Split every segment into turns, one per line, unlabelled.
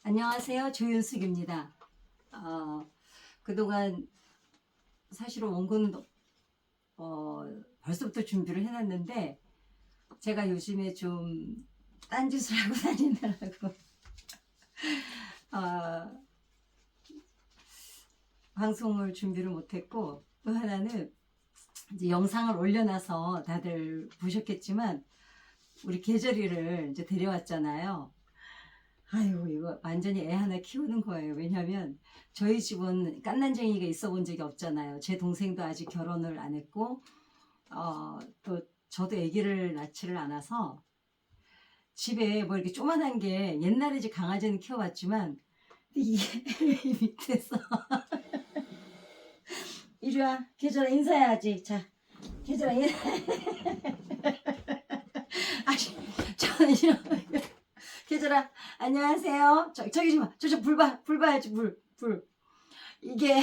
안녕하세요. 조윤숙입니다. 그동안 사실은 원고는 벌써부터 준비를 해놨는데 제가 요즘에 좀 딴짓을 하고 다니느라고 어, 방송을 준비를 못했고, 또 하나는 이제 영상을 올려놔서 다들 보셨겠지만 우리 계절이를 이제 데려왔잖아요. 아유, 이거 완전히 애 하나 키우는 거예요. 왜냐면 저희 집은 깐난쟁이가 있어 본 적이 없잖아요. 제 동생도 아직 결혼을 안 했고, 또 저도 아기를 낳지를 않아서 집에 뭐 이렇게 조만한 게, 옛날에 이제 강아지는 키워봤지만 이게 이 밑에서 이리 와, 계절아 인사해야지. 자, 계절아 인사. 아니, 저는 계절아 안녕하세요. 저기 좀 저쪽 불 봐야지. 불 이게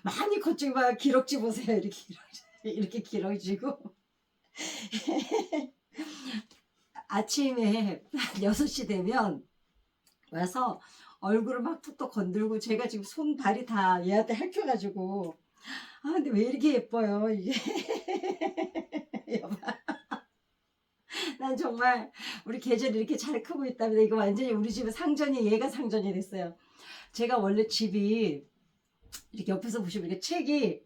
많이 컸지. 봐, 기럭지 보세요. 이렇게 기럭지고 아침에 한 6시 되면 와서 얼굴을 막 툭툭 건들고, 제가 지금 손 발이 다 얘한테 핥혀가지고, 근데 왜 이렇게 예뻐요 이게. 여봐, 난 정말 우리 계절이 이렇게 잘 크고 있답니다. 이거 완전히 우리 집은 상전이, 얘가 상전이 됐어요. 제가 원래 집이 이렇게 옆에서 보시면 이렇게 책이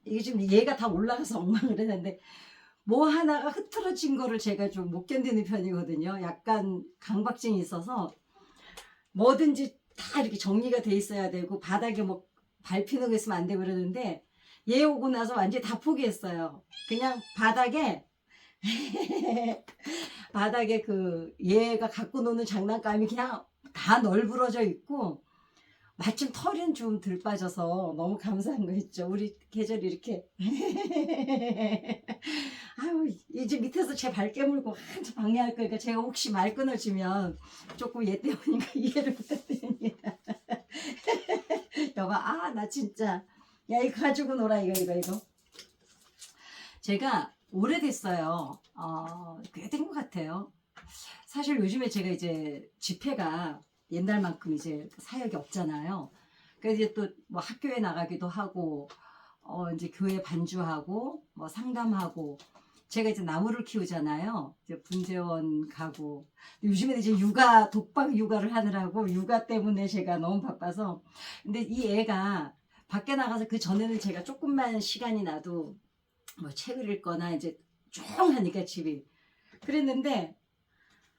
이게 지금 얘가 다 올라가서 엉망을 했는데, 뭐 하나가 흐트러진 거를 제가 좀 못 견디는 편이거든요. 약간 강박증이 있어서 뭐든지 다 이렇게 정리가 돼 있어야 되고, 바닥에 뭐 밟히는 거 있으면 안 되고 그러는데, 얘 오고 나서 완전히 다 포기했어요. 그냥 바닥에 그 얘가 갖고 노는 장난감이 그냥 다 널브러져 있고, 마침 털은 좀 덜 빠져서 너무 감사한 거 있죠. 우리 계절이 이렇게. 아유, 이제 밑에서 제 발 깨물고 한참 방해할 거니까 제가 혹시 말 끊어지면 조금 얘 때문인가 이해를 부탁드립니다. 여봐, 나 진짜. 야, 이거 가지고 놀아, 이거. 제가 오래됐어요. 꽤 된 것 같아요. 사실 요즘에 제가 이제 집회가 옛날만큼 이제 사역이 없잖아요. 그래서 이제 또 뭐 학교에 나가기도 하고, 이제 교회 반주하고, 뭐 상담하고, 제가 이제 나무를 키우잖아요. 이제 분재원 가고. 요즘에 이제 독박 육아를 하느라고, 육아 때문에 제가 너무 바빠서. 근데 이 애가 밖에 나가서, 그 전에는 제가 조금만 시간이 나도 뭐 책을 읽거나 이제 쭉 하니까 집이. 그랬는데,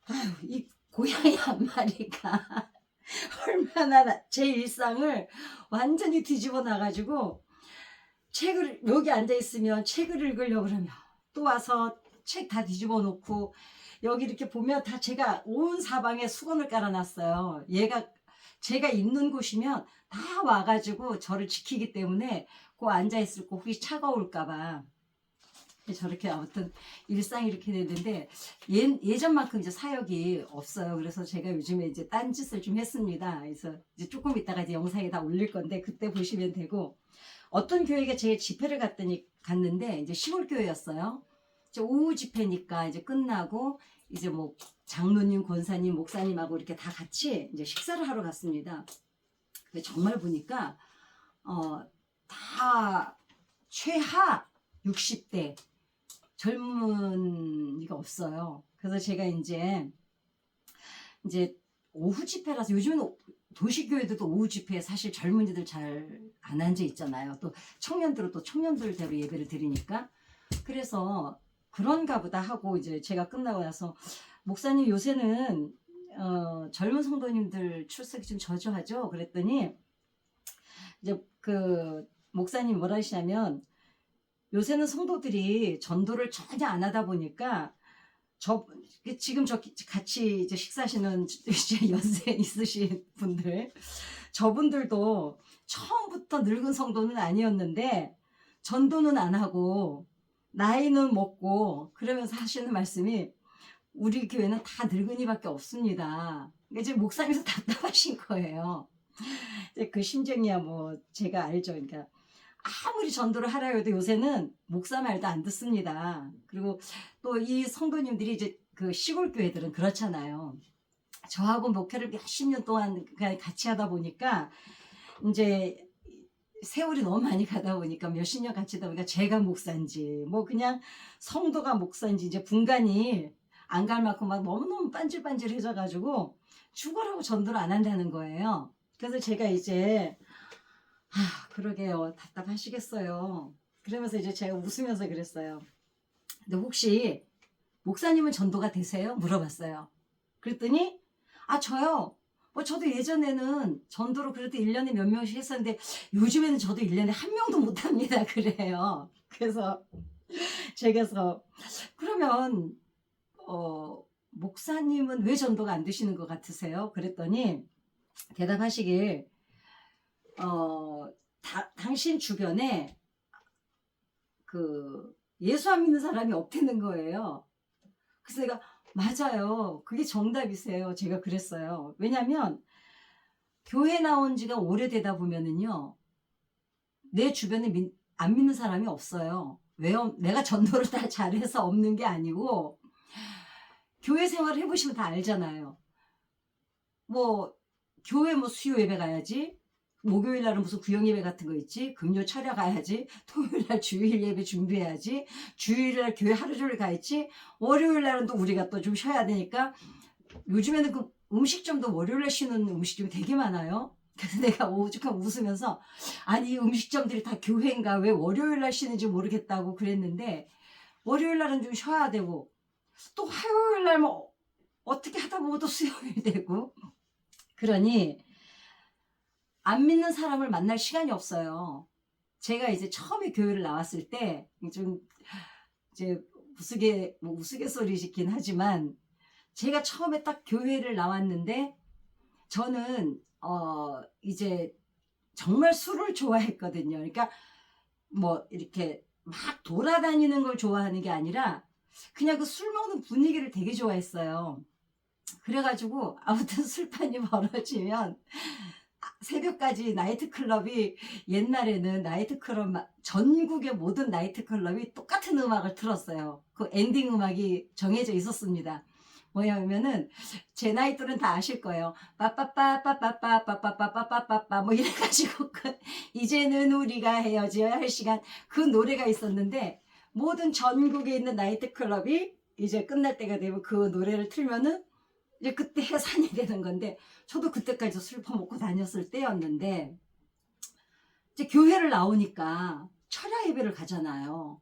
아유, 이 고양이 한 마리가 얼마나 제 일상을 완전히 뒤집어 놔가지고, 책을, 여기 앉아 있으면 책을 읽으려고 그러면 또 와서 책 다 뒤집어 놓고, 여기 이렇게 보면 다 제가 온 사방에 수건을 깔아놨어요. 제가 있는 곳이면 다 와가지고 저를 지키기 때문에 그 앉아 있을 거 혹시 차가울까봐 저렇게, 아무튼 일상이 이렇게 됐는데, 예전만큼 이제 사역이 없어요. 그래서 제가 요즘에 이제 딴짓을 좀 했습니다. 그래서 이제 조금 있다가 이제 영상에 다 올릴 건데 그때 보시면 되고, 어떤 교회가 제 집회를 갔는데 이제 시골 교회였어요. 이제 오후 집회니까 이제 끝나고 이제 뭐 장로님, 권사님, 목사님하고 이렇게 다 같이 이제 식사를 하러 갔습니다. 근데 정말 보니까 다 최하 60대 젊은이가 없어요. 그래서 제가 이제 오후 집회라서, 요즘은 도시교회도 오후 집회에 사실 젊은이들 잘 안 앉아 있잖아요. 또 청년들은 또 청년들대로 예배를 드리니까. 그래서 그런가 보다 하고, 이제 제가 끝나고 나서, 목사님 요새는 젊은 성도님들 출석이 좀 저조하죠? 그랬더니 이제 그 목사님 뭐라 하시냐면, 요새는 성도들이 전도를 전혀 안 하다 보니까, 지금 같이 이제 식사하시는 이제 연세 있으신 분들, 저분들도 처음부터 늙은 성도는 아니었는데 전도는 안 하고 나이는 먹고, 그러면서 하시는 말씀이, 우리 교회는 다 늙은이밖에 없습니다. 그러니까 지금 목사님께서 답답하신 거예요. 그 심정이야 뭐 제가 알죠. 그러니까 아무리 전도를 하라 해도 요새는 목사 말도 안 듣습니다. 그리고 또 이 성도님들이 이제 그 시골 교회들은 그렇잖아요. 저하고 목회를 몇십 년 동안 같이 하다 보니까 이제 세월이 너무 많이 가다 보니까 몇십 년 같이 하다 보니까 제가 목사인지 뭐 그냥 성도가 목사인지 이제 분간이 안 갈 만큼 막 너무너무 빤질빤질해져 가지고 죽어라고 전도를 안 한다는 거예요. 그래서 제가 이제 그러게요. 답답하시겠어요. 그러면서 이제 제가 웃으면서 그랬어요. 근데 혹시 목사님은 전도가 되세요? 물어봤어요. 그랬더니 저요. 저도 예전에는 전도를 그래도 1년에 몇 명씩 했었는데 요즘에는 저도 1년에 한 명도 못 합니다. 그래요. 그래서 제가 그러면 목사님은 왜 전도가 안 되시는 것 같으세요? 그랬더니 대답하시길 당신 주변에 그 예수 안 믿는 사람이 없다는 거예요. 그래서 내가 맞아요. 그게 정답이세요. 제가 그랬어요. 왜냐면 교회 나온 지가 오래되다 보면은요. 내 주변에 안 믿는 사람이 없어요. 왜요? 내가 전도를 다 잘해서 없는 게 아니고 교회 생활을 해보시면 다 알잖아요. 뭐 교회 뭐 수요 예배 가야지. 목요일 날은 무슨 구역 예배 같은 거 있지. 금요 차려 가야지. 토요일 날 주일 예배 준비해야지. 주일 날 교회 하루 종일 가 있지. 월요일 날은 또 우리가 또 좀 쉬어야 되니까 요즘에는 그 음식점도 월요일 날 쉬는 음식점이 되게 많아요. 그래서 내가 오죽하면 웃으면서 아니 이 음식점들이 다 교회인가 왜 월요일 날 쉬는지 모르겠다고 그랬는데 월요일 날은 좀 쉬어야 되고 또 화요일 날 뭐 어떻게 하다 보면 또 수요일 되고 그러니 안 믿는 사람을 만날 시간이 없어요. 제가 이제 처음에 교회를 나왔을 때 좀 이제 우스갯소리시긴 하지만 제가 처음에 딱 교회를 나왔는데 저는 이제 정말 술을 좋아했거든요. 그러니까 뭐 이렇게 막 돌아다니는 걸 좋아하는 게 아니라 그냥 그 술 먹는 분위기를 되게 좋아했어요. 그래가지고 아무튼 술판이 벌어지면 새벽까지 나이트클럽이 옛날에는 나이트클럽 전국의 모든 나이트클럽이 똑같은 음악을 틀었어요. 그 엔딩 음악이 정해져 있었습니다. 뭐냐면은 제 나이 또는 다 아실 거예요. 빠빠빠빠빠빠빠빠빠빠빠빠 뭐 이래가지고 이제는 우리가 헤어져야 할 시간 그 노래가 있었는데 모든 전국에 있는 나이트클럽이 이제 끝날 때가 되면 그 노래를 틀면은 이제 그때 해산이 되는 건데 저도 그때까지 술 퍼먹고 다녔을 때였는데 이제 교회를 나오니까 철야 예배를 가잖아요.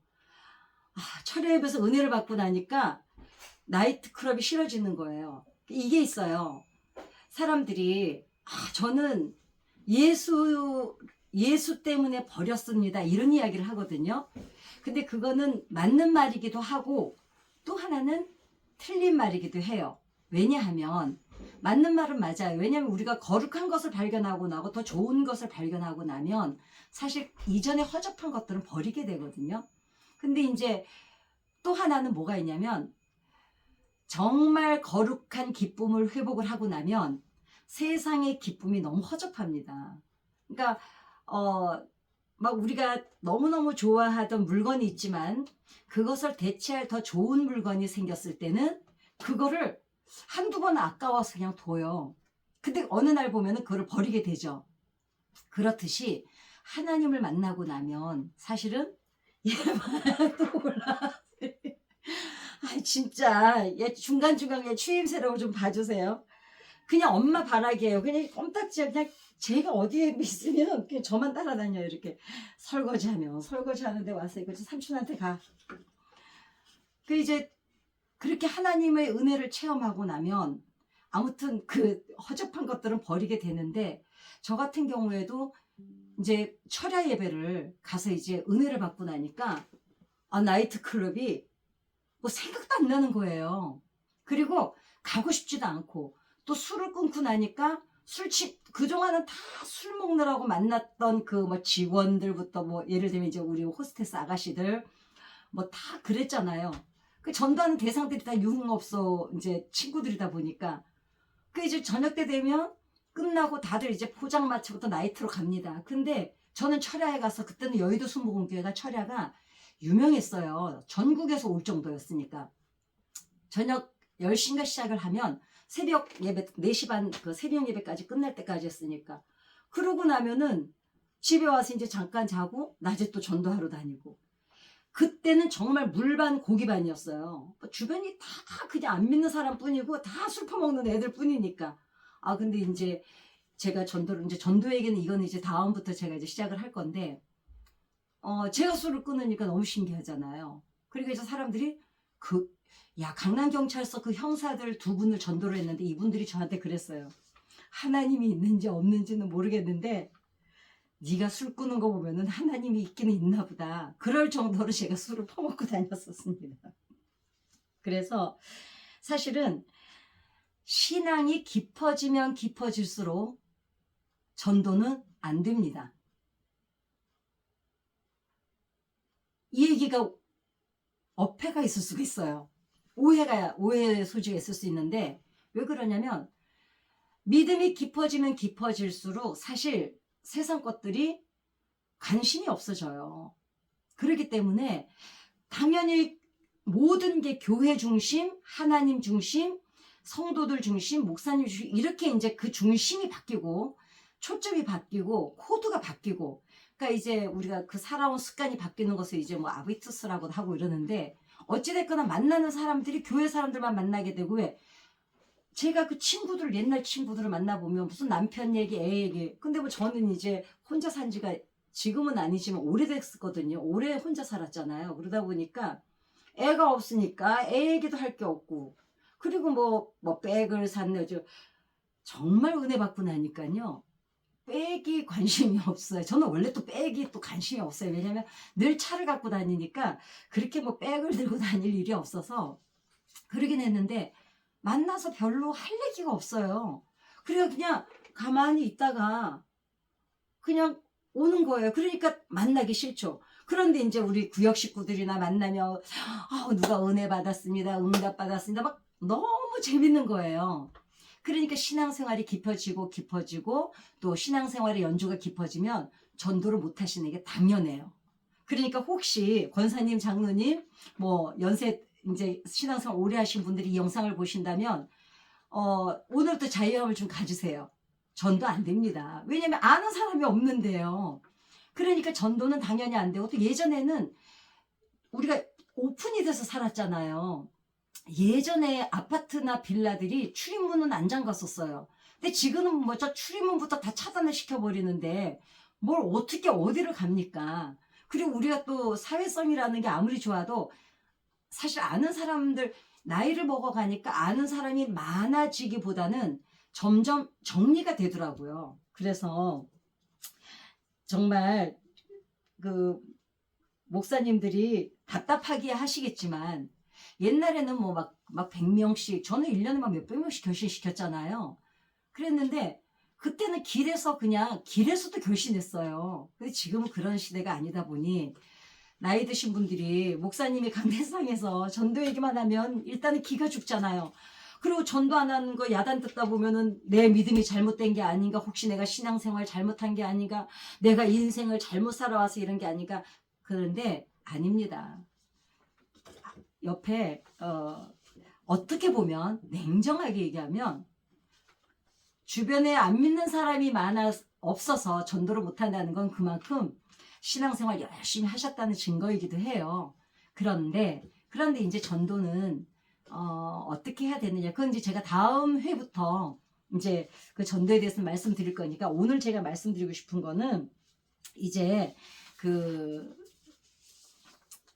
철야 예배에서 은혜를 받고 나니까 나이트클럽이 싫어지는 거예요. 이게 있어요. 사람들이 저는 예수 때문에 버렸습니다. 이런 이야기를 하거든요. 근데 그거는 맞는 말이기도 하고 또 하나는 틀린 말이기도 해요. 왜냐하면 맞는 말은 맞아요. 왜냐하면 우리가 거룩한 것을 발견하고 나고 더 좋은 것을 발견하고 나면 사실 이전에 허접한 것들은 버리게 되거든요. 근데 이제 또 하나는 뭐가 있냐면 정말 거룩한 기쁨을 회복을 하고 나면 세상의 기쁨이 너무 허접합니다. 그러니까 막 우리가 너무너무 좋아하던 물건이 있지만 그것을 대체할 더 좋은 물건이 생겼을 때는 그거를 한두 번 아까워서 그냥 둬요. 근데 어느 날 보면은 그걸 버리게 되죠. 그렇듯이 하나님을 만나고 나면 사실은 얘만 또 올라. 진짜 얘 중간중간에 추임새라고 좀 봐주세요. 그냥 엄마 바라기예요. 그냥 껌딱지야. 그냥 제가 어디에 있으면 그냥 저만 따라다녀요. 이렇게 설거지하는데 와서 이거 삼촌한테 가. 그 이제 그렇게 하나님의 은혜를 체험하고 나면 아무튼 그 허접한 것들은 버리게 되는데 저 같은 경우에도 이제 철야 예배를 가서 이제 은혜를 받고 나니까 나이트클럽이 뭐 생각도 안 나는 거예요. 그리고 가고 싶지도 않고 또 술을 끊고 나니까 그동안은 다 술 먹느라고 만났던 그 뭐 직원들부터 뭐 예를 들면 이제 우리 호스테스 아가씨들 뭐 다 그랬잖아요. 그 전도하는 대상들이 다 유흥업소 이제 친구들이다 보니까 그 이제 저녁 때 되면 끝나고 다들 이제 포장마차부터 나이트로 갑니다. 근데 저는 철야에 가서 그때는 여의도 순복음교회가 철야가 유명했어요. 전국에서 올 정도였으니까 저녁 10시인가 시작을 하면 새벽 예배 4시 반 그 새벽 예배까지 끝날 때까지 했으니까. 그러고 나면은 집에 와서 이제 잠깐 자고 낮에 또 전도하러 다니고. 그때는 정말 물반 고기반이었어요. 주변이 다 그냥 안 믿는 사람뿐이고 다 술 퍼먹는 애들뿐이니까. 아 근데 이제 제가 전도를 이제 전도 얘기는 이건 이제 다음부터 제가 이제 시작을 할 건데 제가 술을 끊으니까 너무 신기하잖아요. 그리고 이제 사람들이 야 강남경찰서 그 형사들 2분을 전도를 했는데 이분들이 저한테 그랬어요. 하나님이 있는지 없는지는 모르겠는데 네가 술 끊은 거 보면은 하나님이 있기는 있나 보다. 그럴 정도로 제가 술을 퍼먹고 다녔었습니다. 그래서 사실은 신앙이 깊어지면 깊어질수록 전도는 안 됩니다. 이 얘기가 어폐가 있을 수가 있어요. 오해의 소지가 있을 수 있는데 왜 그러냐면 믿음이 깊어지면 깊어질수록 사실 세상 것들이 관심이 없어져요. 그렇기 때문에 당연히 모든 게 교회 중심, 하나님 중심, 성도들 중심, 목사님 중심 이렇게 이제 그 중심이 바뀌고 초점이 바뀌고 코드가 바뀌고 그러니까 이제 우리가 그 살아온 습관이 바뀌는 것을 이제 뭐 아비투스라고 하고 이러는데 어찌됐거나 만나는 사람들이 교회 사람들만 만나게 되고 왜 제가 그 친구들 옛날 친구들을 만나보면 무슨 남편 얘기 애 얘기 근데 뭐 저는 이제 혼자 산 지가 지금은 아니지만 오래됐었거든요. 오래 혼자 살았잖아요. 그러다 보니까 애가 없으니까 애 얘기도 할 게 없고 그리고 뭐 백을 샀네 정말 은혜 받고 나니까요. 백이 관심이 없어요. 저는 원래 또 백이 또 관심이 없어요. 왜냐면 늘 차를 갖고 다니니까 그렇게 뭐 백을 들고 다닐 일이 없어서 그러긴 했는데 만나서 별로 할 얘기가 없어요. 그래서 그냥 가만히 있다가 그냥 오는 거예요. 그러니까 만나기 싫죠. 그런데 이제 우리 구역 식구들이나 만나면 누가 은혜 받았습니다. 응답 받았습니다. 막 너무 재밌는 거예요. 그러니까 신앙생활이 깊어지고 또 신앙생활의 연주가 깊어지면 전도를 못 하시는 게 당연해요. 그러니까 혹시 권사님, 장로님, 뭐 연세 이제 신앙생활 오래 하신 분들이 이 영상을 보신다면 오늘부터 자유함을 좀 가지세요. 전도 안 됩니다. 왜냐면 아는 사람이 없는데요. 그러니까 전도는 당연히 안 되고 또 예전에는 우리가 오픈이 돼서 살았잖아요. 예전에 아파트나 빌라들이 출입문은 안 잠갔었어요. 근데 지금은 뭐 저 출입문부터 다 차단을 시켜버리는데 뭘 어떻게 어디를 갑니까? 그리고 우리가 또 사회성이라는 게 아무리 좋아도 사실 아는 사람들 나이를 먹어가니까 아는 사람이 많아지기보다는 점점 정리가 되더라고요. 그래서 정말 그 목사님들이 답답하게 하시겠지만 옛날에는 뭐 막 100명씩 저는 1년에 막 몇백 명씩 결신시켰잖아요. 그랬는데 그때는 길에서도 결신했어요. 근데 지금은 그런 시대가 아니다 보니 나이 드신 분들이 목사님이 강대상에서 전도 얘기만 하면 일단은 기가 죽잖아요. 그리고 전도 안 하는 거 야단 듣다 보면은 내 믿음이 잘못된 게 아닌가, 혹시 내가 신앙생활 잘못한 게 아닌가, 내가 인생을 잘못 살아와서 이런 게 아닌가. 그런데 아닙니다. 옆에 어떻게 보면 냉정하게 얘기하면 주변에 안 믿는 사람이 없어서 전도를 못한다는 건 그만큼 신앙생활 열심히 하셨다는 증거이기도 해요. 그런데 이제 전도는 어떻게 해야 되느냐. 그건 이제 제가 다음 회부터 이제 그 전도에 대해서 말씀드릴 거니까 오늘 제가 말씀드리고 싶은 거는 이제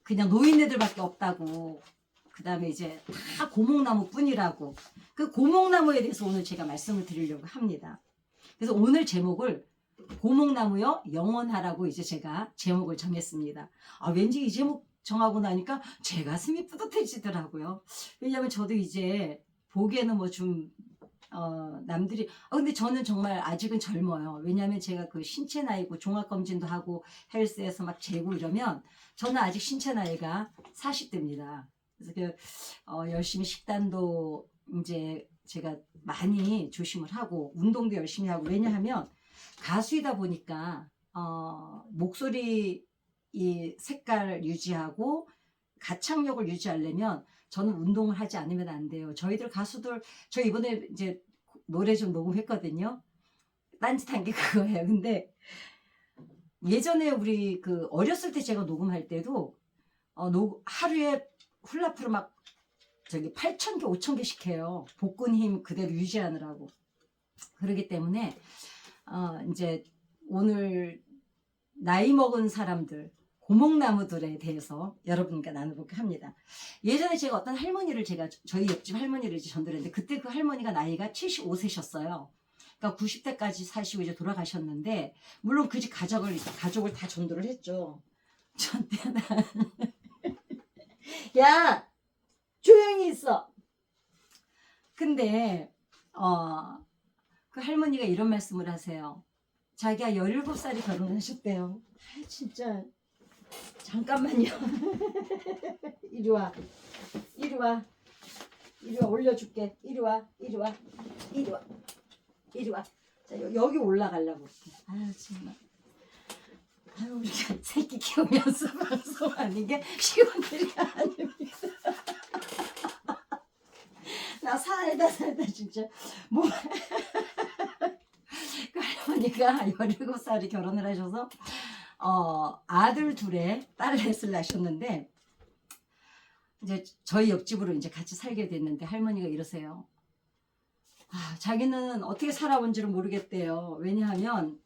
그냥 노인네들밖에 없다고. 그 다음에 이제 다 고목나무 뿐이라고. 그 고목나무에 대해서 오늘 제가 말씀을 드리려고 합니다. 그래서 오늘 제목을 고목나무여 영원하라고 이제 제가 제목을 정했습니다. 왠지 이 제목 정하고 나니까 제 가슴이 뿌듯해지더라고요. 왜냐하면 저도 이제 보기에는 뭐 좀 남들이 근데 저는 정말 아직은 젊어요. 왜냐하면 제가 그 신체 나이고 종합검진도 하고 헬스에서 막 재고 이러면 저는 아직 신체 나이가 40대입니다. 그래서 열심히 식단도 이제 제가 많이 조심을 하고 운동도 열심히 하고 왜냐하면 가수이다 보니까 목소리 이 색깔 유지하고 가창력을 유지하려면 저는 운동을 하지 않으면 안 돼요. 저희들 가수들, 저 이번에 이제 노래 좀 녹음했거든요. 딴짓한 게 그거예요. 근데 예전에 우리 그 어렸을 때 제가 녹음할 때도 하루에 훌라프를 막 저기 8,000개, 5,000개씩 해요. 복근 힘 그대로 유지하느라고. 그렇기 때문에 이제 오늘 나이 먹은 사람들, 고목나무들에 대해서 여러분과 나눠볼까 합니다. 예전에 제가 어떤 할머니를 저희 옆집 할머니를 이제 전달했는데 그때 그 할머니가 나이가 75세셨어요. 그러니까 90대까지 사시고 이제 돌아가셨는데 물론 그 집 가족을 다 전도를 했죠. 전대나 야 조용히 있어. 근데 그 할머니가 이런 말씀을 하세요. 자기가 17살에 결혼하셨대요. 아, 진짜 잠깐만요. 이리 와. 이리 와. 이리 와 올려줄게. 이리 와. 이리 와. 이리 와. 이리 와. 자, 여기 올라가려고. 아 정말. 아유 우리가 새끼 키우면서 방송하는 게 쉬운 일이 아닙니다. 나 살다 진짜 뭐 그 할머니가 17살에 결혼을 하셔서 아들 둘에 딸 넷을 낳으셨는데 이제 저희 옆집으로 이제 같이 살게 됐는데 할머니가 이러세요. 자기는 어떻게 살아온지를 모르겠대요. 왜냐하면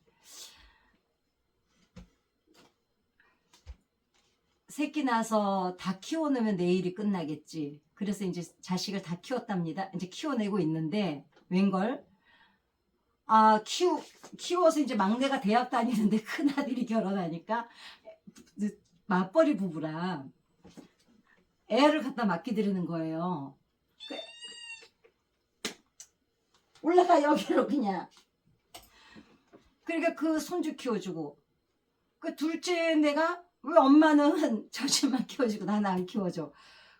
새끼 낳아서 다 키워놓으면 내일이 끝나겠지. 그래서 이제 자식을 다 키웠답니다. 이제 키워내고 있는데 웬걸? 키워서 이제 막내가 대학 다니는데 큰아들이 결혼하니까 맞벌이 부부라 애를 갖다 맡기드리는 거예요. 올라가 여기로 그냥. 그러니까 그 손주 키워주고 그 둘째 내가 왜 엄마는 저 집만 키워주고 나는 안 키워줘.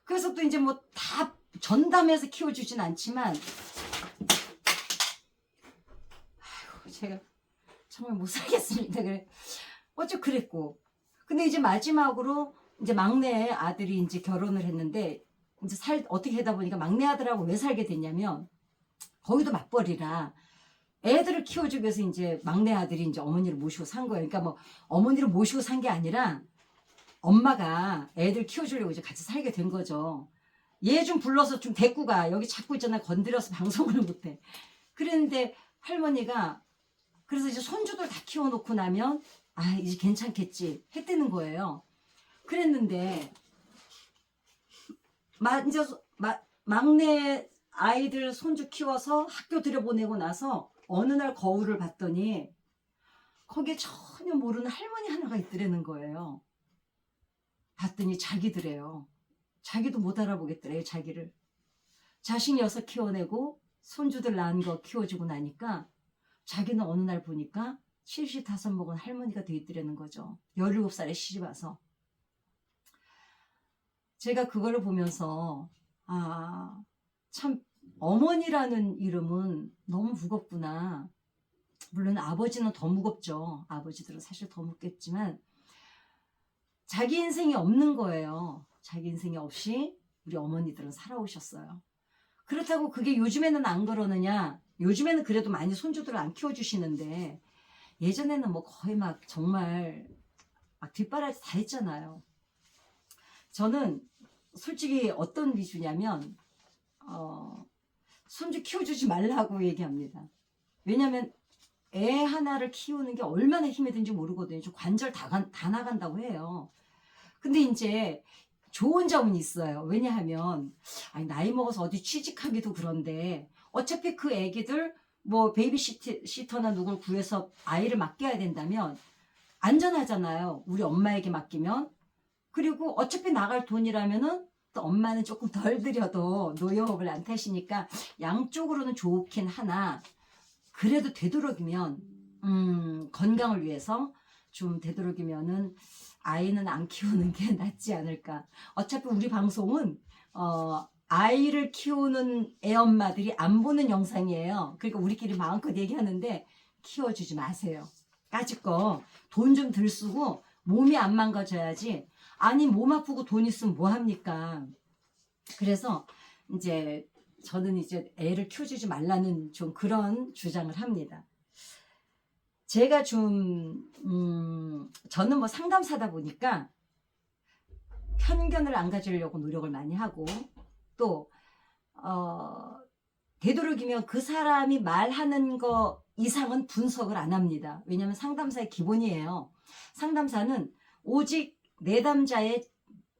그래서 또 이제 뭐 다 전담해서 키워주진 않지만 아이고 제가 정말 못 살겠습니다. 그래 어째 그랬고 근데 이제 마지막으로 이제 막내 아들이 이제 결혼을 했는데 이제 어떻게 하다 보니까 막내 아들하고 왜 살게 됐냐면 거기도 맞벌이라 애들을 키워주기 위해서 이제 막내 아들이 이제 어머니를 모시고 산 거예요. 그러니까 뭐 어머니를 모시고 산 게 아니라 엄마가 애들 키워주려고 이제 같이 살게 된 거죠. 얘 좀 불러서 좀 데리고 가. 여기 자꾸 있잖아. 건드려서 방송을 못해. 그랬는데 할머니가 그래서 이제 손주들 다 키워놓고 나면 이제 괜찮겠지 했다는 거예요. 그랬는데 이제 막내 아이들 손주 키워서 학교 들여보내고 나서 어느 날 거울을 봤더니 거기에 전혀 모르는 할머니 하나가 있더라는 거예요. 봤더니 자기더래요. 자기도 못 알아보겠더래요. 자기를. 자식 6 키워내고 손주들 낳은 거 키워주고 나니까 자기는 어느 날 보니까 75 먹은 할머니가 돼 있더라는 거죠. 17살에 시집와서. 제가 그걸 보면서 참 어머니라는 이름은 너무 무겁구나. 물론 아버지는 더 무겁죠. 아버지들은 사실 더 무겁겠지만 자기 인생이 없는 거예요. 자기 인생이 없이 우리 어머니들은 살아오셨어요. 그렇다고 그게 요즘에는 안 그러느냐? 요즘에는 그래도 많이 손주들을 안 키워주시는데 예전에는 뭐 거의 막 정말 막 뒷바라지 다 했잖아요. 저는 솔직히 어떤 위주냐면 손주 키워주지 말라고 얘기합니다. 왜냐면 애 하나를 키우는 게 얼마나 힘이 든지 모르거든요. 좀 관절 다 나간다고 해요. 근데 이제 좋은 점은 있어요. 왜냐하면 나이 먹어서 어디 취직하기도 그런데 어차피 그 애기들 뭐 베이비시터나 누굴 구해서 아이를 맡겨야 된다면 안전하잖아요. 우리 엄마에게 맡기면. 그리고 어차피 나갈 돈이라면은 또 엄마는 조금 덜 들여도 노여움을 안 타시니까 양쪽으로는 좋긴 하나 그래도 되도록이면 건강을 위해서 좀 되도록이면은 아이는 안 키우는 게 낫지 않을까. 어차피 우리 방송은 아이를 키우는 애엄마들이 안 보는 영상이에요. 그러니까 우리끼리 마음껏 얘기하는데 키워주지 마세요. 까짓 거 돈 좀 들 쓰고 몸이 안 망가져야지. 아니 몸 아프고 돈 있으면 뭐 합니까? 그래서 이제 저는 이제 애를 키워주지 말라는 좀 그런 주장을 합니다. 제가 좀 저는 뭐 상담사다 보니까 편견을 안 가지려고 노력을 많이 하고 또 되도록이면 그 사람이 말하는 거 이상은 분석을 안 합니다. 왜냐하면 상담사의 기본이에요. 상담사는 오직 내담자의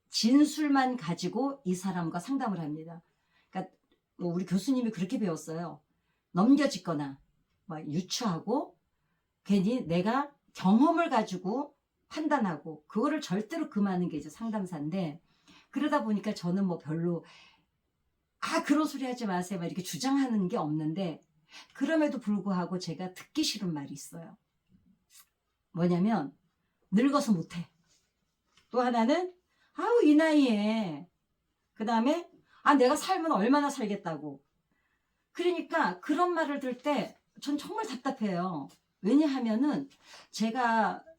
진술만 가지고 이 사람과 상담을 합니다. 그러니까 우리 교수님이 그렇게 배웠어요. 넘겨짓거나 유추하고 괜히 내가 경험을 가지고 판단하고 그거를 절대로 금하는 게 이제 상담사인데, 그러다 보니까 저는 뭐 별로 그런 소리 하지 마세요 막 이렇게 주장하는 게 없는데, 그럼에도 불구하고 제가 듣기 싫은 말이 있어요. 뭐냐면 늙어서 못해. 또 하나는 아우 이 나이에, 그 다음에 내가 살면 얼마나 살겠다고. 그러니까 그런 말을 들을 때 전 정말 답답해요. 왜냐하면은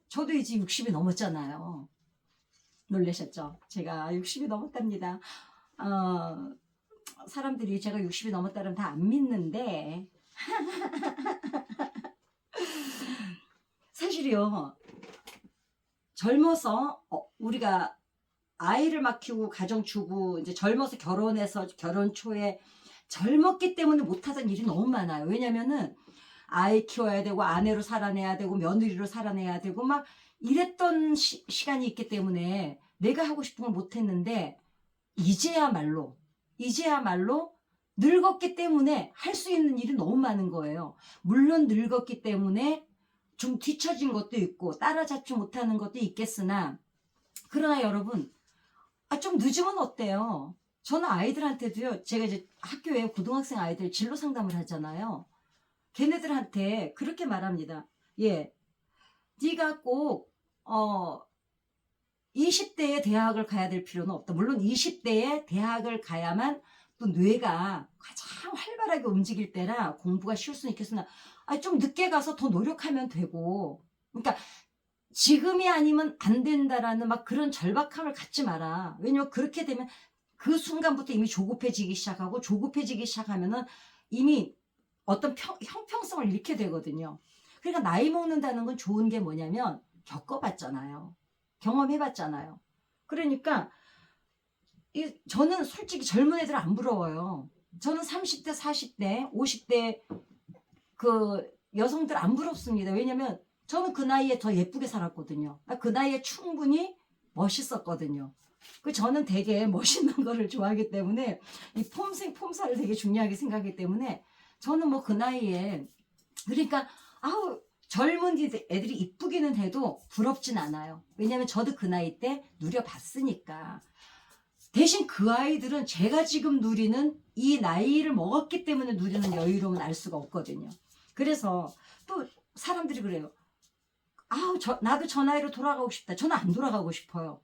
저도 이제 60이 넘었잖아요. 놀라셨죠? 제가 60이 넘었답니다. 사람들이 제가 60이 넘었다면 다 안 믿는데 사실이요, 젊어서 우리가 아이를 막 키우고 가정 주고 이제 젊어서 결혼해서 결혼 초에 젊었기 때문에 못하던 일이 너무 많아요. 왜냐면은 아이 키워야 되고 아내로 살아내야 되고 며느리로 살아내야 되고 막 이랬던 시간이 있기 때문에 내가 하고 싶은 걸 못했는데, 이제야말로 늙었기 때문에 할 수 있는 일이 너무 많은 거예요. 물론 늙었기 때문에 좀 뒤처진 것도 있고 따라잡지 못하는 것도 있겠으나, 그러나 여러분 좀 늦으면 어때요? 저는 아이들한테도요, 제가 이제 학교에 고등학생 아이들 진로 상담을 하잖아요. 걔네들한테 그렇게 말합니다. 네가 꼭 20대에 대학을 가야 될 필요는 없다. 물론 20대에 대학을 가야만 또 뇌가 가장 활발하게 움직일 때라 공부가 쉬울 수는 있겠으나 좀 늦게 가서 더 노력하면 되고, 그러니까 지금이 아니면 안 된다라는 막 그런 절박함을 갖지 마라. 왜냐면 그렇게 되면 그 순간부터 이미 조급해지기 시작하면은 이미 어떤 형평성을 잃게 되거든요. 그러니까 나이 먹는다는 건 좋은 게 뭐냐면 겪어봤잖아요. 경험해봤잖아요. 그러니까 저는 솔직히 젊은 애들 안 부러워요. 저는 30대, 40대, 50대 그 여성들 안 부럽습니다. 왜냐면 저는 그 나이에 더 예쁘게 살았거든요. 그 나이에 충분히 멋있었거든요. 저는 되게 멋있는 거를 좋아하기 때문에 이 폼사를 되게 중요하게 생각하기 때문에 저는 뭐 그 나이에, 그러니까 젊은 애들이 이쁘기는 해도 부럽진 않아요. 왜냐면 저도 그 나이 때 누려봤으니까. 대신 그 아이들은 제가 지금 누리는 이 나이를 먹었기 때문에 누리는 여유로움은 알 수가 없거든요. 그래서 또 사람들이 그래요. 나도 저 나이로 돌아가고 싶다. 저는 안 돌아가고 싶어요.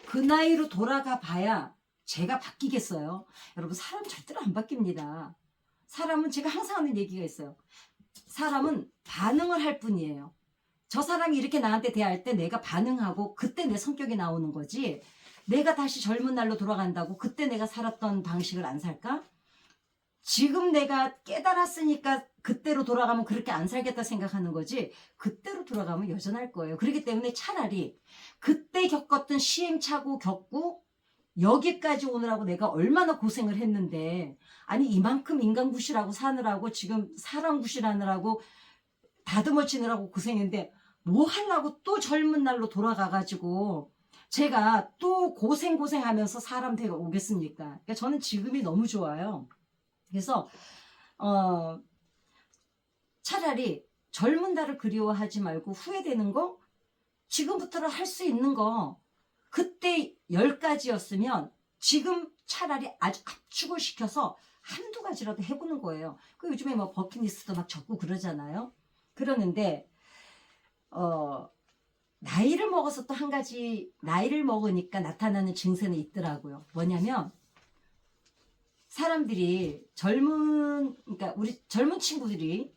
그 나이로 돌아가 봐야 제가 바뀌겠어요? 여러분, 사람 절대로 안 바뀝니다. 사람은, 제가 항상 하는 얘기가 있어요. 사람은 반응을 할 뿐이에요. 저 사람이 이렇게 나한테 대할 때 내가 반응하고 그때 내 성격이 나오는 거지, 내가 다시 젊은 날로 돌아간다고 그때 내가 살았던 방식을 안 살까? 지금 내가 깨달았으니까 그때로 돌아가면 그렇게 안 살겠다 생각하는 거지, 그때로 돌아가면 여전할 거예요. 그렇기 때문에 차라리 그때 겪었던 시행착오 겪고 여기까지 오느라고 내가 얼마나 고생을 했는데, 이만큼 인간 구실하고 사느라고 지금 사람 구실하느라고 다듬어 치느라고 고생했는데 뭐 하려고 또 젊은 날로 돌아가가지고 제가 또 고생하면서 사람 되어 오겠습니까? 그러니까 저는 지금이 너무 좋아요. 그래서 차라리 젊은 날을 그리워하지 말고 후회되는 거, 지금부터는 할 수 있는 거, 그때 10가지였으면 지금 차라리 아주 압축을 시켜서 한두 가지라도 해보는 거예요. 요즘에 뭐 버킷리스트도 막 적고 그러잖아요. 그러는데 나이를 먹어서 또 한 가지, 나이를 먹으니까 나타나는 증세는 있더라고요. 뭐냐면 사람들이 그러니까 우리 젊은 친구들이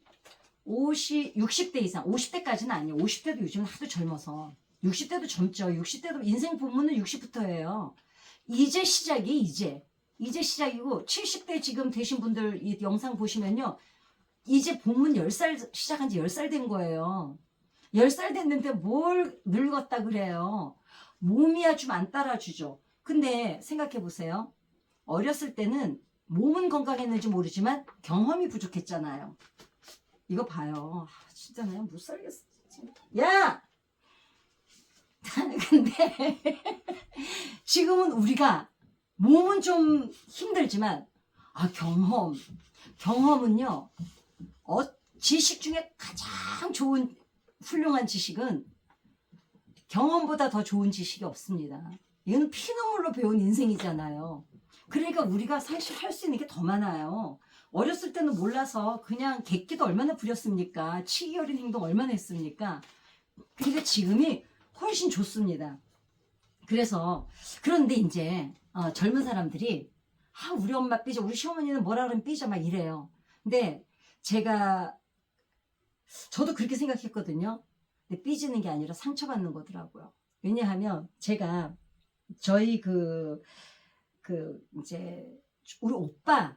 60대 이상, 50대까지는 아니에요. 50대도 요즘은 하도 젊어서 60대도 젊죠. 60대도 인생 본문은 60부터예요. 이제 시작이 이제 시작이고 70대 지금 되신 분들 이 영상 보시면요. 이제 본문 10살 시작한 지 10살 된 거예요. 10살 됐는데 뭘 늙었다 그래요. 몸이야 좀 안 따라주죠. 근데 생각해 보세요. 어렸을 때는 몸은 건강했는지 모르지만 경험이 부족했잖아요. 이거 봐요. 진짜 내가 못 살겠어. 야! 근데 지금은 우리가 몸은 좀 힘들지만 경험은요. 지식 중에 가장 좋은 훌륭한 지식은 경험보다 더 좋은 지식이 없습니다. 이건 피눈물로 배운 인생이잖아요. 그러니까 우리가 사실 할 수 있는 게 더 많아요. 어렸을 때는 몰라서 그냥 객기도 얼마나 부렸습니까? 치기 어린 행동 얼마나 했습니까? 근데 지금이 훨씬 좋습니다. 그런데 이제 젊은 사람들이 우리 엄마 삐져, 우리 시어머니는 뭐라 그러면 삐져 막 이래요. 근데 저도 그렇게 생각했거든요. 근데 삐지는 게 아니라 상처받는 거더라고요. 왜냐하면 제가 저희 이제 우리 오빠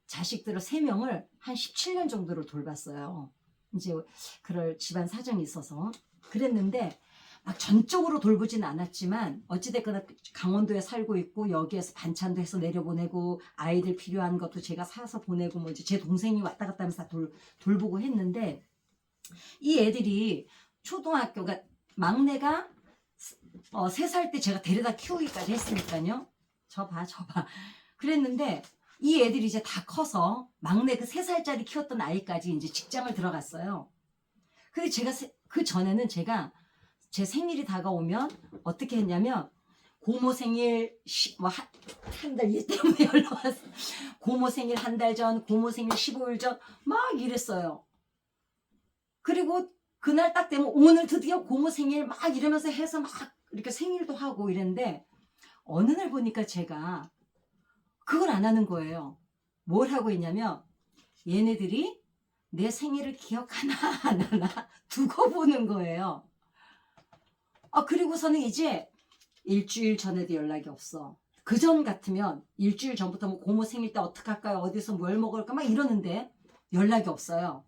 자식들을 3명을 한 17년 정도를 돌봤어요. 이제 그럴 집안 사정이 있어서 그랬는데 막 전적으로 돌보진 않았지만 어찌됐거나 강원도에 살고 있고 여기에서 반찬도 해서 내려보내고 아이들 필요한 것도 제가 사서 보내고 뭐 이제 제 동생이 왔다 갔다 하면서 다 돌보고 했는데 이 애들이 초등학교가 막내가 3살 때 제가 데려다 키우기까지 했으니까요. 저 봐. 그랬는데 이 애들이 이제 다 커서 막내 그 3살짜리 키웠던 아이까지 이제 직장을 들어갔어요. 근데 제가 그 전에는 제가 제 생일이 다가오면 어떻게 했냐면 고모 생일 한 달 일 때문에 연락 왔어. 고모 생일 한 달 전, 고모 생일 15일 전 막 이랬어요. 그리고 그날 딱 되면 오늘 드디어 고모 생일 막 이러면서 해서 막 이렇게 생일도 하고 이랬는데 어느 날 보니까 제가 그걸 안 하는 거예요. 뭘 하고 있냐면 얘네들이 내 생일을 기억하나 안 하나 두고 보는 거예요. 그리고서는 이제 일주일 전에도 연락이 없어. 그전 같으면 일주일 전부터 뭐 고모 생일 때 어떡할까요? 어디서 뭘 먹을까? 막 이러는데 연락이 없어요.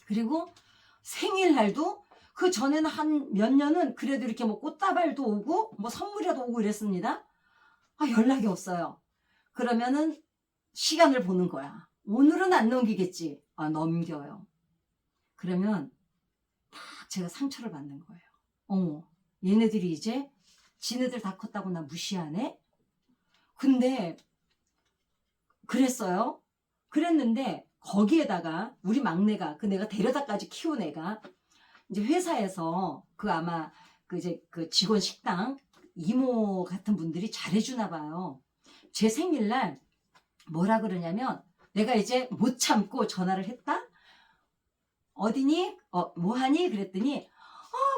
그리고 생일날도 그 전에는 한 몇 년은 그래도 이렇게 뭐 꽃다발도 오고 뭐 선물이라도 오고 이랬습니다. 연락이 없어요. 그러면은 시간을 보는 거야. 오늘은 안 넘기겠지. 넘겨요. 그러면 딱 제가 상처를 받는 거예요. 어머, 얘네들이 이제 지네들 다 컸다고 나 무시하네? 근데 그랬는데 거기에다가 우리 막내가 내가 데려다까지 키운 애가 이제 회사에서 아마 이제 직원 식당 이모 같은 분들이 잘해주나 봐요. 제 생일날 뭐라 그러냐면 내가 이제 못 참고 전화를 했다. 어디니? 뭐하니? 그랬더니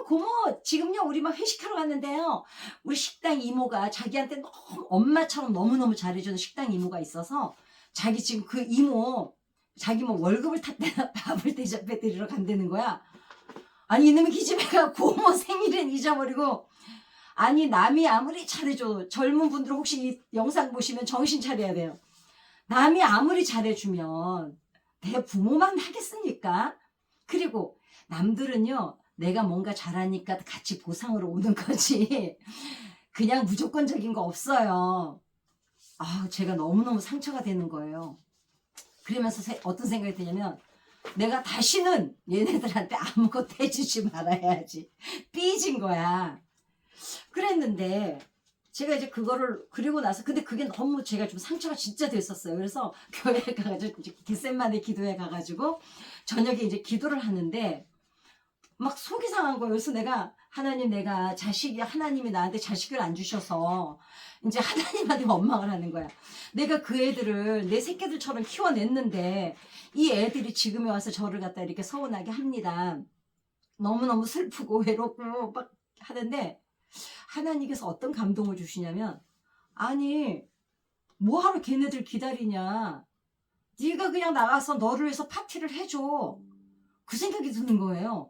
고모 지금요 우리 막 회식하러 갔는데요. 우리 식당 이모가 자기한테 너무 엄마처럼 너무너무 잘해주는 식당 이모가 있어서 자기 지금 그 이모 자기 뭐 월급을 탔대나 밥을 대접해 드리러 간다는 거야. 아니 이놈의 기집애가 고모 생일은 잊어버리고 아니 남이 아무리 잘해줘 젊은 분들 혹시 이 영상 보시면 정신 차려야 돼요. 남이 아무리 잘해주면 내 부모만 하겠습니까? 그리고 남들은요 내가 뭔가 잘하니까 같이 보상으로 오는 거지 그냥 무조건적인 거 없어요. 제가 너무너무 상처가 되는 거예요. 그러면서 어떤 생각이 드냐면 내가 다시는 얘네들한테 아무것도 해주지 말아야지. 삐진 거야. 그랬는데 제가 이제 그거를 그리고 나서 근데 그게 너무 제가 좀 상처가 진짜 됐었어요. 그래서 교회에 가가지고 겟세마네 기도에 가가지고 저녁에 이제 기도를 하는데 막 속이 상한 거예요. 그래서 내가 하나님이 나한테 자식을 안 주셔서 이제 하나님한테 원망을 하는 거야. 내가 그 애들을 내 새끼들처럼 키워냈는데 이 애들이 지금에 와서 저를 갖다 이렇게 서운하게 합니다. 너무너무 슬프고 외롭고 막 하는데 하나님께서 어떤 감동을 주시냐면 아니 뭐하러 걔네들 기다리냐. 네가 그냥 나가서 너를 위해서 파티를 해줘. 그 생각이 드는 거예요.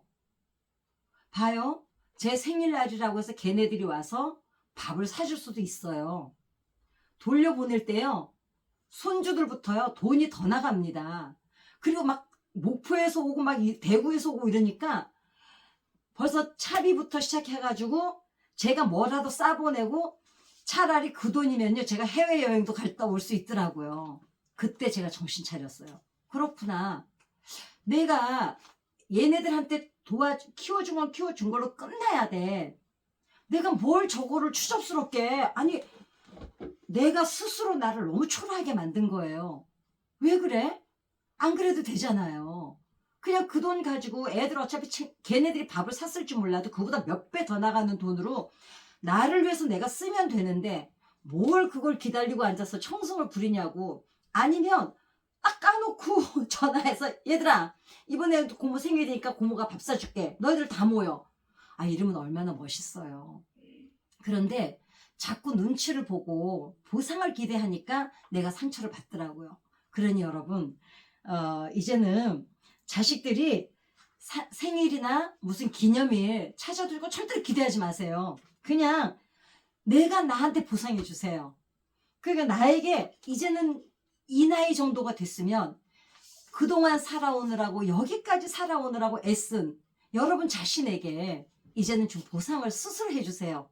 봐요. 제 생일날이라고 해서 걔네들이 와서 밥을 사줄 수도 있어요. 돌려보낼 때요, 손주들부터요, 돈이 더 나갑니다. 그리고 막 목포에서 오고 막 대구에서 오고 이러니까 벌써 차비부터 시작해가지고 제가 뭐라도 싸보내고 차라리 그 돈이면요, 제가 해외여행도 갔다 올 수 있더라고요. 그때 제가 정신 차렸어요. 그렇구나. 내가 얘네들한테 키워준 건 키워준 걸로 끝나야 돼. 내가 뭘 저거를 추접스럽게, 아니, 내가 스스로 나를 너무 초라하게 만든 거예요. 왜 그래? 안 그래도 되잖아요. 그냥 그 돈 가지고 애들 어차피 걔네들이 밥을 샀을 줄 몰라도 그보다 몇 배 더 나가는 돈으로 나를 위해서 내가 쓰면 되는데 뭘 그걸 기다리고 앉아서 청승을 부리냐고. 아니면 딱 까놓고 전화해서 얘들아, 이번에 고모 생일이니까 고모가 밥 사줄게. 너희들 다 모여. 아, 이러면 얼마나 멋있어요. 그런데 자꾸 눈치를 보고 보상을 기대하니까 내가 상처를 받더라고요. 그러니 여러분, 이제는 자식들이 생일이나 무슨 기념일 찾아들고 절대로 기대하지 마세요. 그냥 내가 나한테 보상해 주세요. 그러니까 나에게 이제는 이 나이 정도가 됐으면 그동안 살아오느라고, 여기까지 살아오느라고 애쓴 여러분 자신에게 이제는 좀 보상을 스스로 해주세요.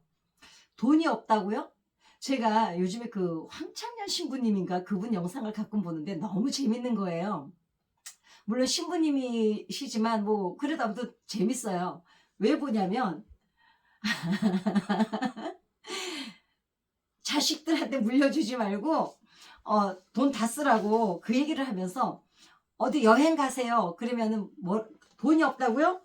돈이 없다고요? 제가 요즘에 그 황창년 신부님인가 그분 영상을 가끔 보는데 너무 재밌는 거예요. 물론 신부님이시지만 뭐 그래도 아무튼 재밌어요. 왜 보냐면 자식들한테 물려주지 말고 돈 다 쓰라고 그 얘기를 하면서 어디 여행 가세요. 그러면은 뭐 돈이 없다고요?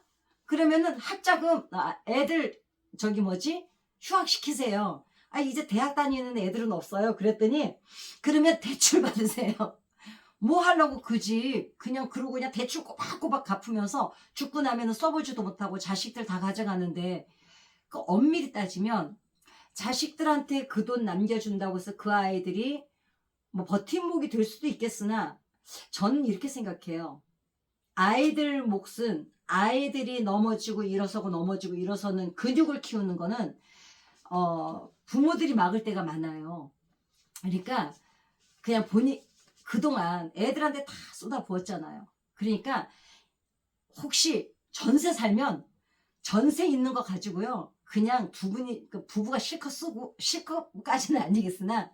그러면은 학자금, 애들 저기 뭐지? 휴학시키세요. 아, 이제 대학 다니는 애들은 없어요. 그랬더니 그러면 대출 받으세요. 뭐 하려고 그 집 그냥 그러고 그냥 대출 꼬박꼬박 갚으면서 죽고 나면은 써보지도 못하고 자식들 다 가져가는데, 그 엄밀히 따지면 자식들한테 그 돈 남겨준다고 해서 그 아이들이 뭐 버팀목이 될 수도 있겠으나 저는 이렇게 생각해요. 아이들 몫은 아이들이 넘어지고 일어서고 넘어지고 일어서는 근육을 키우는 거는 부모들이 막을 때가 많아요. 그러니까 그냥 그동안 애들한테 다 쏟아부었잖아요. 그러니까 혹시 전세 살면 전세 있는 거 가지고요, 그냥 부부가 실컷 쓰고, 실컷까지는 아니겠으나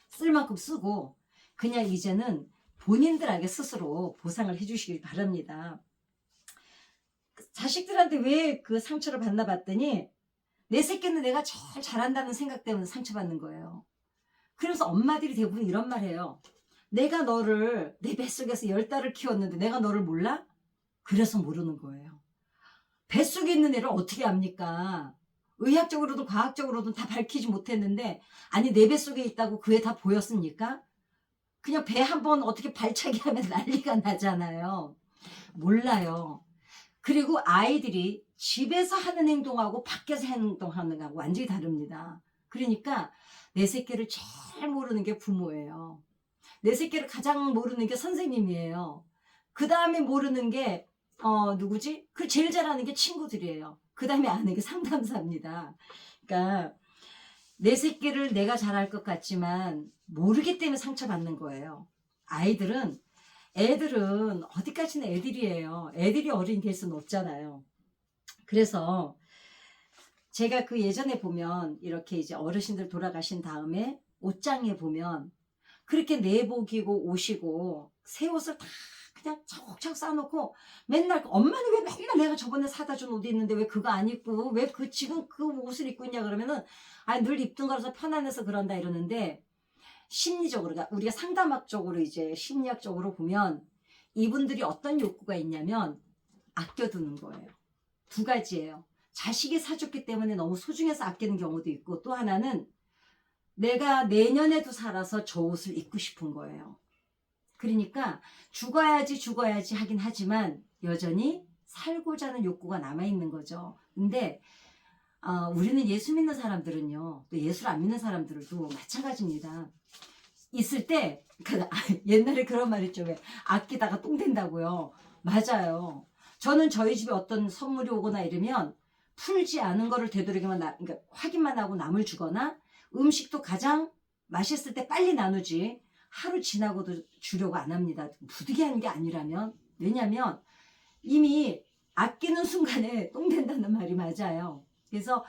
쓸 만큼 쓰고, 그냥 이제는 본인들에게 스스로 보상을 해주시길 바랍니다. 자식들한테 왜 그 상처를 받나 봤더니 내 새끼는 내가 제일 잘한다는 생각 때문에 상처받는 거예요. 그래서 엄마들이 대부분 이런 말 해요. 내가 너를 내 뱃속에서 10달을 키웠는데 내가 너를 몰라? 그래서 모르는 거예요. 뱃속에 있는 애를 어떻게 압니까? 의학적으로도 과학적으로도 다 밝히지 못했는데, 아니 내 뱃속에 있다고 그 애 다 보였습니까? 그냥 배 한번 어떻게 발차기 하면 난리가 나잖아요. 몰라요. 그리고 아이들이 집에서 하는 행동하고 밖에서 행동하는 거하고 완전히 다릅니다. 그러니까 내 새끼를 제일 모르는 게 부모예요. 내 새끼를 가장 모르는 게 선생님이에요. 그 다음에 모르는 게 누구지? 그 제일 잘하는 게 친구들이에요. 그 다음에 아는 게 상담사입니다. 그러니까 내 새끼를 내가 잘할 것 같지만 모르기 때문에 상처받는 거예요. 애들은 어디까지나 애들이에요. 애들이 어른이 될 수는 없잖아요. 그래서 제가 그 예전에 보면 이렇게 이제 어르신들 돌아가신 다음에 옷장에 보면 그렇게 내복이고 옷이고 새 옷을 다 그냥 차곡차곡 쌓아놓고 맨날 엄마는 왜 맨날 내가 저번에 사다 준 옷이 있는데 왜 그거 안 입고 왜 지금 그 옷을 입고 있냐 그러면은 늘 입던 거라서 편안해서 그런다 이러는데, 심리적으로, 그러니까 우리가 상담학적으로 이제 심리학적으로 보면 이분들이 어떤 욕구가 있냐면 아껴두는 거예요. 두 가지예요. 자식이 사줬기 때문에 너무 소중해서 아끼는 경우도 있고, 또 하나는 내가 내년에도 살아서 저 옷을 입고 싶은 거예요. 그러니까 죽어야지 하긴 하지만 여전히 살고자 하는 욕구가 남아있는 거죠. 근데 우리는 예수 믿는 사람들은요, 또 예수를 안 믿는 사람들도 마찬가지입니다. 있을 때 옛날에 그런 말 있죠. 왜 아끼다가 똥 된다고요. 맞아요. 저는 저희 집에 어떤 선물이 오거나 이러면 풀지 않은 거를 되도록이면 그러니까 확인만 하고 남을 주거나 음식도 가장 맛있을 때 빨리 나누지 하루 지나고도 주려고 안 합니다. 부득이한 게 아니라면. 왜냐면 이미 아끼는 순간에 똥 된다는 말이 맞아요. 그래서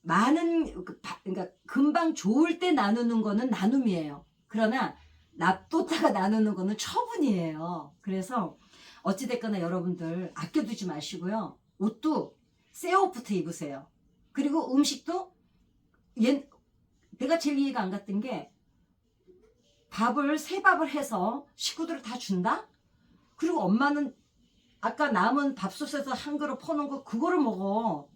많은 그러니까 금방 좋을 때 나누는 거는 나눔이에요. 그러나 놔뒀다가 나누는 거는 처분이에요. 그래서 어찌됐거나 여러분들 아껴두지 마시고요. 옷도 새 옷부터 입으세요. 그리고 음식도 내가 제일 이해가 안 갔던 게 밥을 새 밥을 해서 식구들을 다 준다? 그리고 엄마는 아까 남은 밥솥에서 한 그릇 퍼놓은 거 그거를 먹어.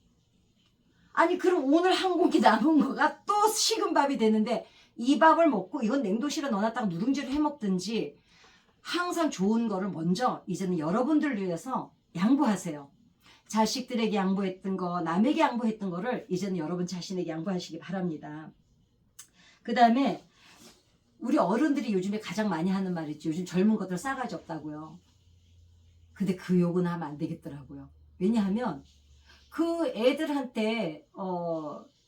아니 그럼 오늘 한 공기 남은 거가 또 식은 밥이 되는데 이 밥을 먹고 이건 냉동실에 넣어놨다가 누룽지를 해먹든지 항상 좋은 거를 먼저 이제는 여러분들을 위해서 양보하세요. 자식들에게 양보했던 거, 남에게 양보했던 거를 이제는 여러분 자신에게 양보하시기 바랍니다. 그 다음에 우리 어른들이 요즘에 가장 많이 하는 말이죠. 요즘 젊은 것들 싸가지 없다고요. 근데 그 욕은 하면 안 되겠더라고요. 왜냐하면 그 애들한테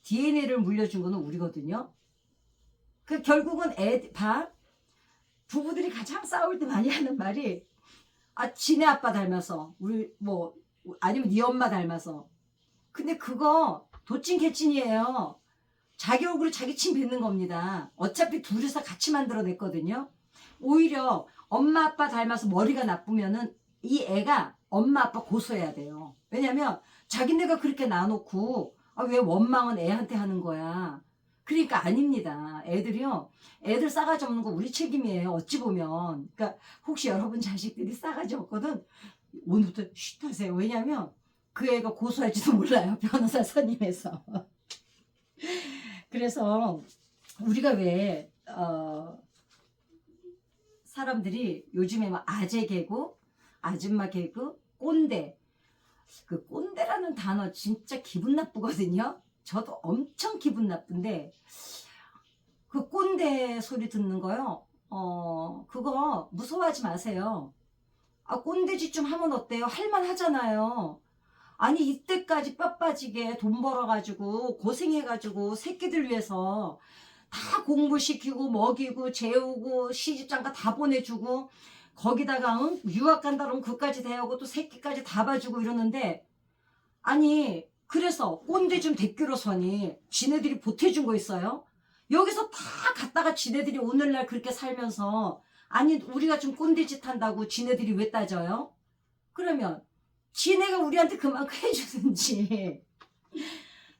DNA를 물려준 거는 우리거든요. 그 결국은 부부들이 가장 싸울 때 많이 하는 말이 지네 아빠 닮아서 우리 뭐 아니면 네 엄마 닮아서. 근데 그거 도찐 개찐이에요. 자기 얼굴에 자기 침 뱉는 겁니다. 어차피 둘이서 같이 만들어냈거든요. 오히려 엄마 아빠 닮아서 머리가 나쁘면은 이 애가 엄마 아빠 고소해야 돼요. 왜냐면 자기네가 그렇게 놔놓고 왜 원망은 애한테 하는 거야. 그러니까 아닙니다. 애들 싸가지 없는 거 우리 책임이에요. 어찌 보면. 그러니까 혹시 여러분 자식들이 싸가지 없거든 오늘부터 쉿 하세요. 왜냐면 그 애가 고소할지도 몰라요. 변호사 선임해서. 그래서 우리가 왜 사람들이 요즘에 막 아재 개그, 아줌마 개그, 꼰대. 그 꼰대라는 단어 진짜 기분 나쁘거든요. 저도 엄청 기분 나쁜데 그 꼰대 소리 듣는 거요. 그거 무서워하지 마세요. 꼰대짓 좀 하면 어때요? 할만 하잖아요. 아니 이때까지 뼈 빠지게 돈 벌어가지고 고생해가지고 새끼들 위해서 다 공부시키고 먹이고 재우고 시집장가 다 보내주고 거기다가 유학 간다 그러면 그까지 대하고 또 새끼까지 다 봐주고 이러는데 아니 그래서 꼰대 좀 대끼로서니 지네들이 보태준 거 있어요? 여기서 다 갖다가 지네들이 오늘날 그렇게 살면서 아니 우리가 좀 꼰대짓 한다고 지네들이 왜 따져요? 그러면 지네가 우리한테 그만큼 해주는지.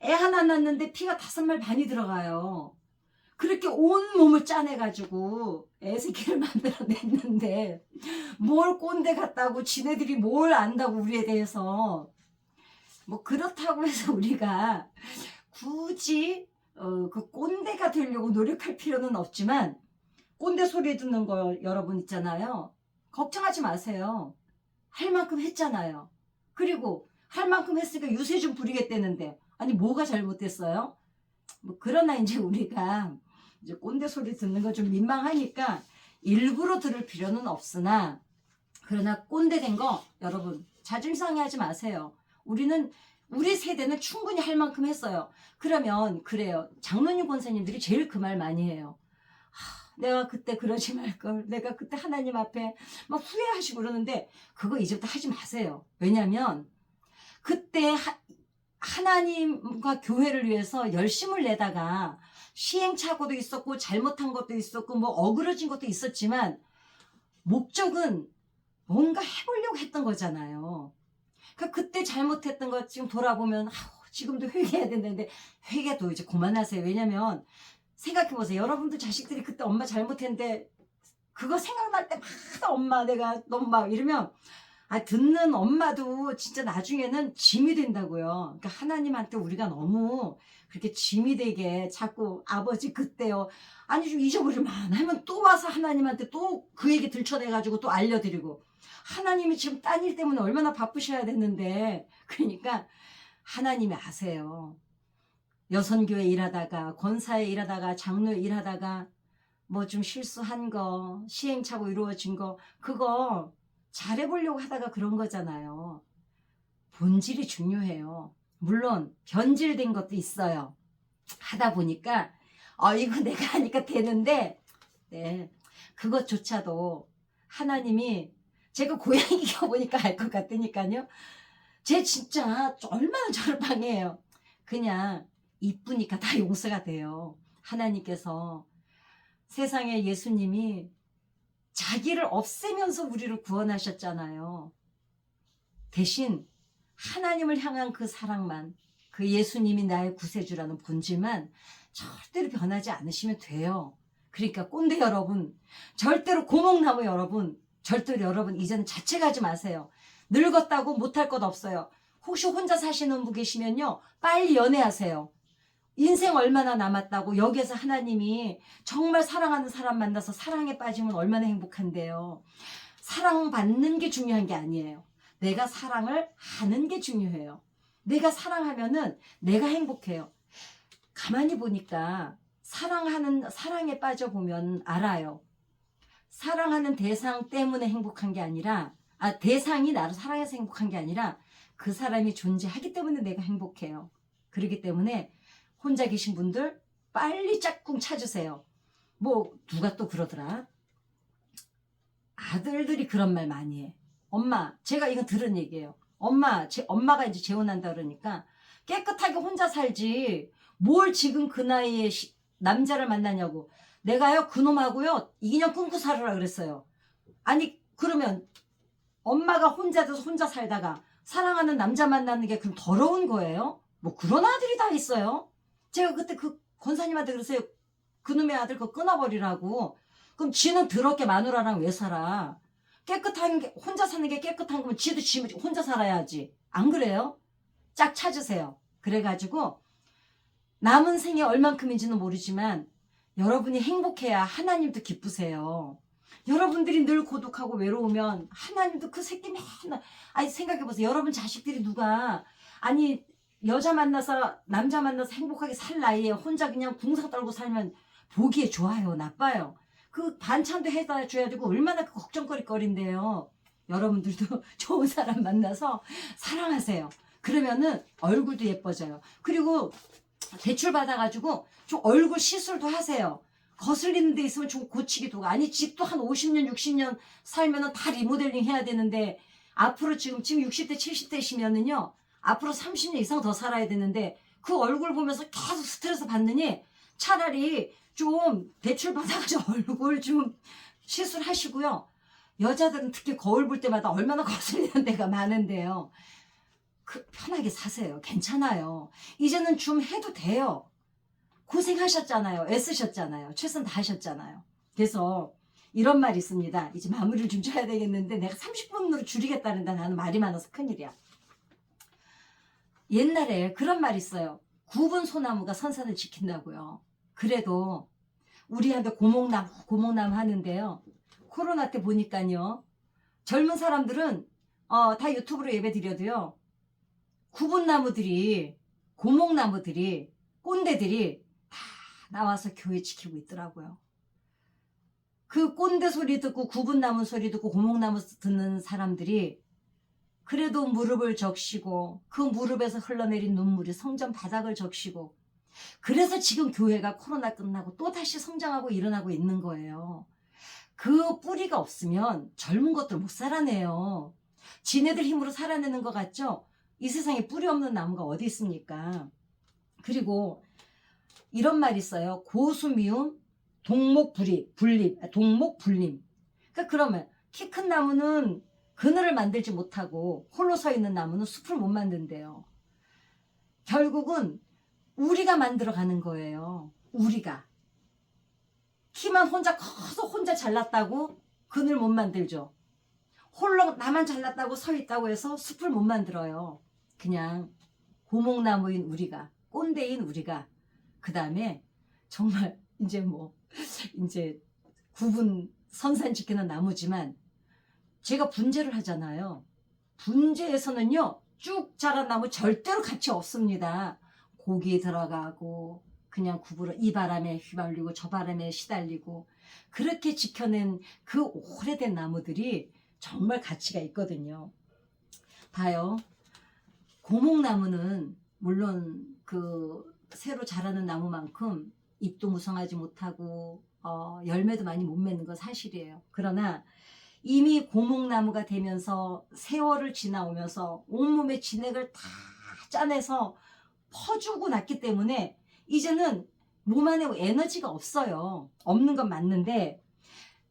애 하나 낳는데 피가 5말 반이 들어가요. 그렇게 온 몸을 짜내가지고 애새끼를 만들어냈는데 뭘 꼰대 같다고 지네들이 뭘 안다고 우리에 대해서. 뭐 그렇다고 해서 우리가 굳이 그 꼰대가 되려고 노력할 필요는 없지만 꼰대 소리 듣는 거 여러분 있잖아요. 걱정하지 마세요. 할 만큼 했잖아요. 그리고 할 만큼 했으니까 유세 좀 부리겠다는데 아니 뭐가 잘못됐어요? 뭐 그러나 이제 우리가 이제 꼰대 소리 듣는 거 좀 민망하니까 일부러 들을 필요는 없으나 그러나 꼰대 된 거 여러분 자존심 상해하지 마세요. 우리 세대는 충분히 할 만큼 했어요. 그러면 그래요. 장로님 권사님들이 제일 그 말 많이 해요. 내가 그때 그러지 말걸. 내가 그때 하나님 앞에 막 후회하시고 그러는데 그거 이제부터 하지 마세요. 왜냐면 그때 하나님과 교회를 위해서 열심을 내다가 시행착오도 있었고 잘못한 것도 있었고 뭐 어그러진 것도 있었지만 목적은 뭔가 해보려고 했던 거잖아요. 그러니까 그때 잘못했던 거 지금 돌아보면 지금도 회개해야 된다는데 회개도 이제 그만하세요. 왜냐면 생각해보세요. 여러분들 자식들이 그때 엄마 잘못했는데 그거 생각날 때마다 엄마 내가 너무 막 이러면 듣는 엄마도 진짜 나중에는 짐이 된다고요. 그러니까 하나님한테 우리가 너무 그렇게 짐이 되게 자꾸 아버지 그때요. 아니 좀 잊어버리면 하면 또 와서 하나님한테 또 그 얘기 들춰내가지고 또 알려드리고 하나님이 지금 딴 일 때문에 얼마나 바쁘셔야 되는데 그러니까 하나님이 아세요. 여선교회 일하다가 권사에 일하다가 장로에 일하다가 뭐 좀 실수한 거 시행착오 이루어진 거 그거 잘해보려고 하다가 그런 거잖아요. 본질이 중요해요. 물론 변질된 것도 있어요. 하다 보니까 이거 내가 하니까 되는데 네, 그것조차도 하나님이 제가 고양이 키워보니까 알 것 같으니까요. 쟤 진짜 얼마나 저를 방해해요. 그냥 이쁘니까 다 용서가 돼요. 하나님께서 세상에 예수님이 자기를 없애면서 우리를 구원하셨잖아요. 대신 하나님을 향한 그 사랑만, 그 예수님이 나의 구세주라는 본질만 절대로 변하지 않으시면 돼요. 그러니까 꼰대 여러분, 절대로 고목나무 여러분, 절대로 여러분 이제는 자책하지 마세요. 늙었다고 못할 것 없어요. 혹시 혼자 사시는 분 계시면요, 빨리 연애하세요. 인생 얼마나 남았다고. 여기에서 하나님이 정말 사랑하는 사람 만나서 사랑에 빠지면 얼마나 행복한데요. 사랑받는 게 중요한 게 아니에요. 내가 사랑을 하는 게 중요해요. 내가 사랑하면은 내가 행복해요. 가만히 보니까 사랑에 빠져보면 알아요. 사랑하는 대상 때문에 행복한 게 아니라, 대상이 나를 사랑해서 행복한 게 아니라 그 사람이 존재하기 때문에 내가 행복해요. 그렇기 때문에 혼자 계신 분들 빨리 짝꿍 찾으세요. 뭐 누가 또 그러더라. 아들들이 그런 말 많이 해. 엄마, 제가 이거 들은 얘기예요. 엄마가 이제 재혼한다 그러니까 깨끗하게 혼자 살지 뭘 지금 그 나이에 남자를 만나냐고. 내가요 그놈하고요 이인년 끊고 살으라 그랬어요. 아니 그러면 엄마가 혼자 살다가 사랑하는 남자 만나는 게 그럼 더러운 거예요? 뭐 그런 아들이 다 있어요. 제가 그때 그 권사님한테 그랬어요. 그놈의 아들 그거 끊어버리라고. 그럼 지는 더럽게 마누라랑 왜 살아? 깨끗한 게, 혼자 사는 게 깨끗한 거면 지도 지 혼자 살아야지. 안 그래요? 짝 찾으세요. 그래가지고 남은 생이 얼만큼인지는 모르지만 여러분이 행복해야 하나님도 기쁘세요. 여러분들이 늘 고독하고 외로우면 하나님도 그 새끼 맨날, 아니 생각해보세요. 여러분 자식들이 누가, 아니 여자 만나서 남자 만나서 행복하게 살 나이에 혼자 그냥 궁상 떨고 살면 보기에 좋아요, 나빠요? 그 반찬도 해다 줘야 되고 얼마나 그 걱정거리인데요. 여러분들도 좋은 사람 만나서 사랑하세요. 그러면은 얼굴도 예뻐져요. 그리고 대출 받아가지고 좀 얼굴 시술도 하세요. 거슬리는 데 있으면 좀 고치기도 하고. 아니 집도 한 50년 60년 살면은 다 리모델링 해야 되는데 앞으로 지금 60대 70대시면은요 앞으로 30년 이상 더 살아야 되는데 그 얼굴 보면서 계속 스트레스 받느니 차라리 좀 대출 받아가지고 얼굴 좀 시술하시고요. 여자들은 특히 거울 볼 때마다 얼마나 거슬리는 데가 많은데요. 편하게 사세요. 괜찮아요. 이제는 좀 해도 돼요. 고생하셨잖아요. 애쓰셨잖아요. 최선 다하셨잖아요. 그래서 이런 말이 있습니다. 이제 마무리를 좀 줘야 되겠는데 내가 30분으로 줄이겠다는데 나는 말이 많아서 큰일이야. 옛날에 그런 말이 있어요. 굽은 소나무가 선산을 지킨다고요. 그래도 우리한테 고목나무 하는데요. 코로나 때 보니까요. 젊은 사람들은 다 유튜브로 예배 드려도요. 굽은 나무들이, 고목나무들이, 꼰대들이 다 나와서 교회 지키고 있더라고요. 그 꼰대 소리 듣고 굽은 나무 소리 듣고 고목나무 듣는 사람들이 그래도 무릎을 적시고 그 무릎에서 흘러내린 눈물이 성전 바닥을 적시고 그래서 지금 교회가 코로나 끝나고 또다시 성장하고 일어나고 있는 거예요. 그 뿌리가 없으면 젊은 것들 못 살아내요. 지네들 힘으로 살아내는 것 같죠? 이 세상에 뿌리 없는 나무가 어디 있습니까? 그리고 이런 말이 있어요. 고수미움 동목불임. 그러니까 그러면 키 큰 나무는 그늘을 만들지 못하고 홀로 서 있는 나무는 숲을 못 만든대요. 결국은 우리가 만들어가는 거예요. 우리가. 키만 혼자 커서 혼자 잘났다고 그늘 못 만들죠. 홀로 나만 잘났다고 서 있다고 해서 숲을 못 만들어요. 그냥 고목나무인 우리가, 꼰대인 우리가, 그 다음에 정말 이제 구분 선산 지키는 나무지만 제가 분재를 하잖아요. 분재에서는요 쭉 자란 나무 절대로 가치 없습니다. 고기 들어가고 그냥 구부러 이 바람에 휘말리고 저 바람에 시달리고 그렇게 지켜낸 그 오래된 나무들이 정말 가치가 있거든요. 봐요. 고목나무는 물론 그 새로 자라는 나무만큼 잎도 무성하지 못하고 열매도 많이 못 맺는 건 사실이에요. 그러나 이미 고목나무가 되면서 세월을 지나오면서 온몸에 진액을 다 짜내서 퍼주고 났기 때문에 이제는 몸 안에 에너지가 없어요. 없는 건 맞는데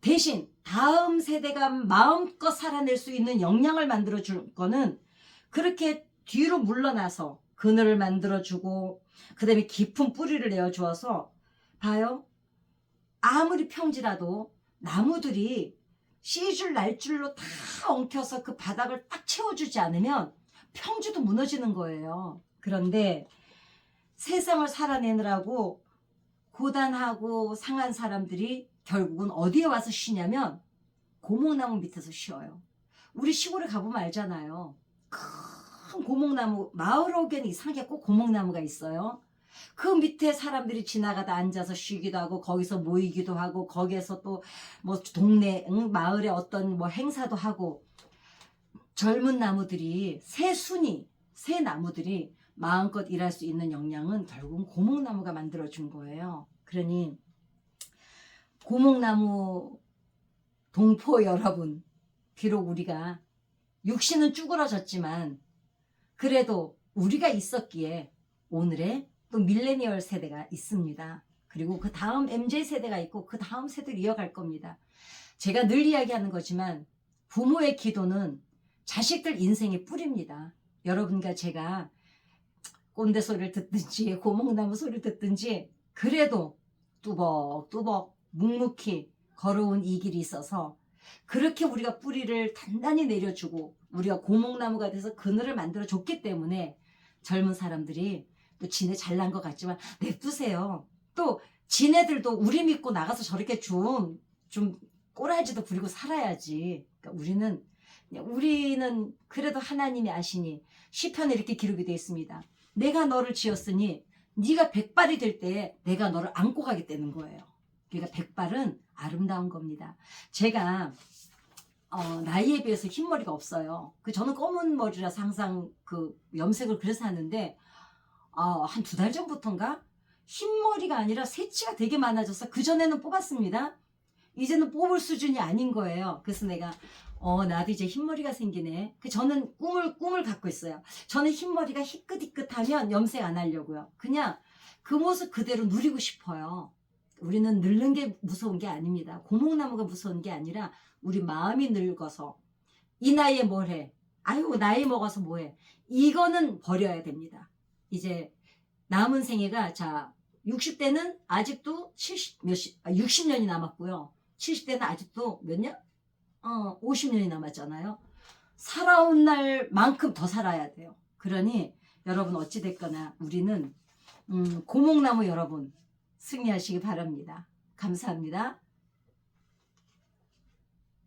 대신 다음 세대가 마음껏 살아낼 수 있는 영양을 만들어 줄 거는 그렇게 뒤로 물러나서 그늘을 만들어 주고 그 다음에 깊은 뿌리를 내어 주어서 봐요. 아무리 평지라도 나무들이 씨줄 날줄로 다 엉켜서 그 바닥을 딱 채워주지 않으면 평지도 무너지는 거예요. 그런데 세상을 살아내느라고 고단하고 상한 사람들이 결국은 어디에 와서 쉬냐면 고목나무 밑에서 쉬어요. 우리 시골에 가보면 알잖아요. 큰 고목나무, 마을 오견 이상하게 꼭 고목나무가 있어요. 그 밑에 사람들이 지나가다 앉아서 쉬기도 하고 거기서 모이기도 하고 거기에서 또 뭐 동네 마을에 어떤 뭐 행사도 하고 젊은 나무들이 새 나무들이 마음껏 일할 수 있는 역량은 결국은 고목나무가 만들어준 거예요. 그러니 고목나무 동포 여러분, 비록 우리가 육신은 쭈그러졌지만 그래도 우리가 있었기에 오늘의 또 밀레니얼 세대가 있습니다. 그리고 그 다음 MZ 세대가 있고 그 다음 세대를 이어갈 겁니다. 제가 늘 이야기하는 거지만 부모의 기도는 자식들 인생의 뿌리입니다. 여러분과 제가 꼰대 소리를 듣든지 고목나무 소리를 듣든지 그래도 뚜벅뚜벅 묵묵히 걸어온 이 길이 있어서 그렇게 우리가 뿌리를 단단히 내려주고 우리가 고목나무가 돼서 그늘을 만들어 줬기 때문에 젊은 사람들이 또 지네 잘난 것 같지만 냅두세요. 또 지네들도 우리 믿고 나가서 저렇게 좀 꼬라지도 부리고 살아야지. 그러니까 우리는 그래도 하나님이 아시니 시편에 이렇게 기록이 되어 있습니다. 내가 너를 지었으니 네가 백발이 될 때 내가 너를 안고 가겠다는 거예요. 그러니까 백발은 아름다운 겁니다. 제가 나이에 비해서 흰머리가 없어요. 저는 검은 머리라서 항상 그 염색을 그래서 하는데 한 2달 전부터인가 흰머리가 아니라 새치가 되게 많아져서 그전에는 뽑았습니다. 이제는 뽑을 수준이 아닌 거예요. 그래서 내가 나도 이제 흰머리가 생기네. 저는 꿈을 갖고 있어요. 저는 흰머리가 희끗희끗하면 염색 안 하려고요. 그냥 그 모습 그대로 누리고 싶어요. 우리는 늙는 게 무서운 게 아닙니다. 고목나무가 무서운 게 아니라 우리 마음이 늙어서 이 나이에 뭘 해? 아유 나이 먹어서 뭐 해? 이거는 버려야 됩니다. 이제 남은 생애가 자 60대는 아직도 60년이 남았고요. 70대는 아직도 몇 년? 50년이 남았잖아요. 살아온 날만큼 더 살아야 돼요. 그러니 여러분 어찌됐거나 우리는 고목나무 여러분 승리하시기 바랍니다. 감사합니다.